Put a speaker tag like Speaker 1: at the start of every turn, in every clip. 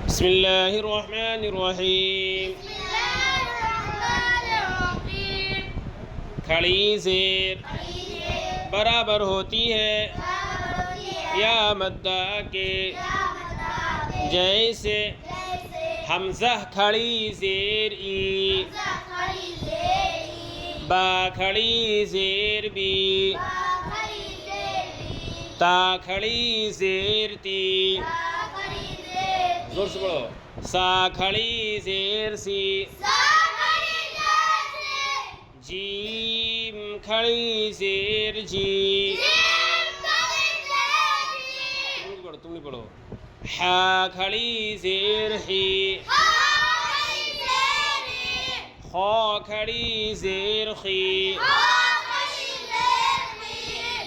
Speaker 1: बिस्मिल्लाहिर्रहमानिर्रहीम। खड़ी ज़ेर बराबर होती है या मद्दा के, जैसे हमज़ा खड़ी ज़ेर ई, बा खड़ी ज़ेर बी, ता खड़ी ज़ेर ती, जोर से पढ़ो, सा खड़ी ज़ेर सी, जीम खड़ी ज़ेर जी, तुम नहीं पढ़ो, हा खड़ी ज़ेर ही, खा खड़ी ज़ेर खी,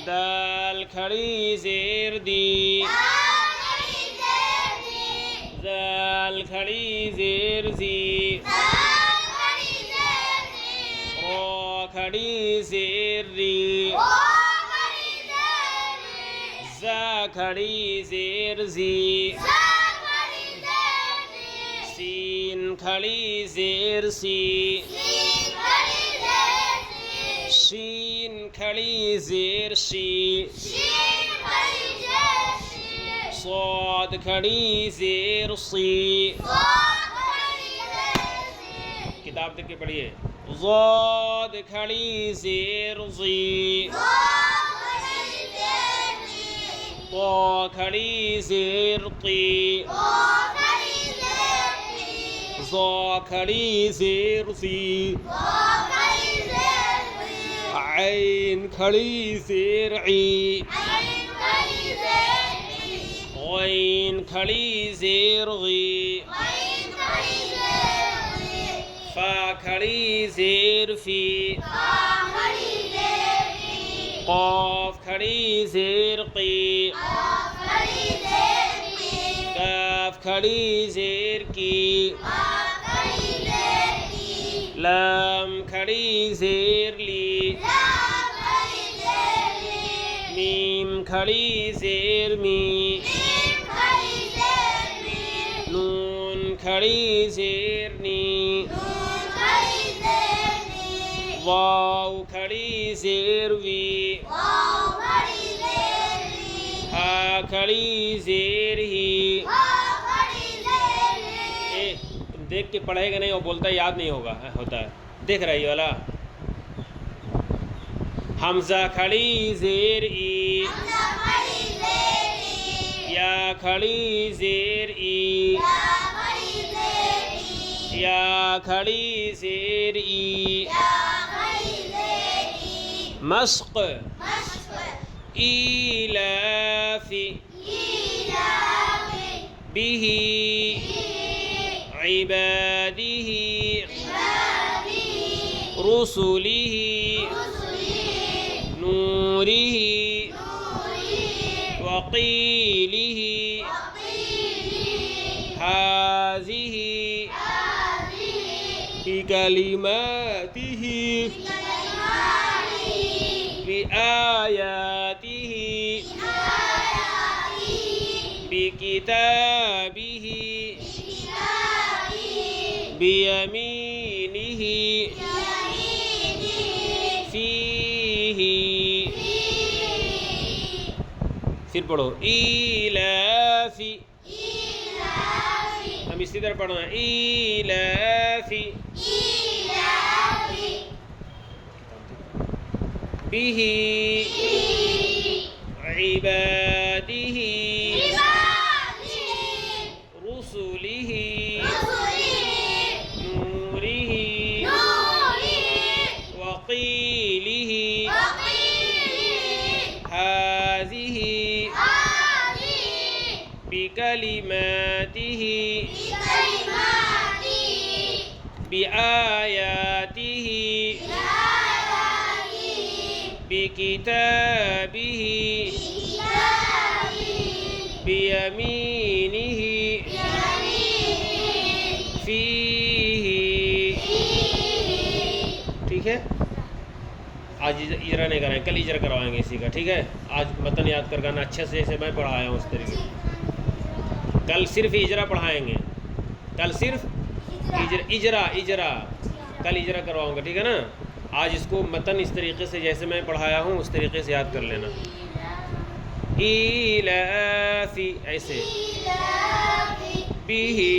Speaker 1: दाल खड़ी ज़ेर दी, दाल खड़ी ज़ेर ज़ी, रो खड़ी ज़ेर री, ज़ा खड़ी ज़ेर ज़ी, सीन खड़ी ज़ेर सी, शीन खड़ी ज़ेर शी, स्वाद खड़ी ज़ेर सी, किताब देख के पढ़िए, ज़ाद खड़ी ज़ेर ज़ी, तो खड़ी ज़ेर ती, ज़ा खड़ी ज़ेर सी, ऐन खड़ी ज़ेर ई, गैन खड़ी ज़ेर गी, फा खड़ी ज़ेर फी, क़ाफ खड़ी ज़ेर क़ी, काफ खड़ी ज़ेर की, लाम खड़ी ज़ेर ली, मीम खड़ी ज़ेर मी, नून खड़ी ज़ेर नी, वाव खड़ी ज़ेर वी, हा खड़ी ज़ेर ही। देख के पढ़ेगा नहीं और बोलता याद नहीं होगा होता है। देख रहा है ये वाला, हमज़ा खड़ी ज़ेर ई, या खड़ी ज़ेर ई, या खड़ी ज़ेर ई, मश्क़ ईलाफ़ी बिही इबादिही रुसुलिही नूरिही वक़ीलिही हाज़िही बिकलिमातिही बिआयातिही बिकिताबिही बियमीनिही फीही। फिर पढ़ो, ईलाफ़ी, हम इसी तरह पढ़ना है, ईलाफ़ी बिही इबादिही रुसुलिही नूरिही वक़ीलिही हाज़िही बिकलिमातिही बिआयातिही बिकिताबिही बियमीनिही फीही। ठीक है, आज इजरा नहीं कराएंगे, कल इजरा करवाएंगे इसी का। ठीक है, आज मतन याद कर गाना अच्छे से, जैसे मैं पढ़ाया हूँ उस तरीके। कल सिर्फ इजरा पढ़ाएंगे। कल सिर्फ इजरा इजरा कल इजरा करवाऊँगा, ठीक है ना। आज इसको मतन इस तरीके से जैसे मैं पढ़ाया हूँ उस तरीके से याद कर लेना। इलाफी ऐसे बिही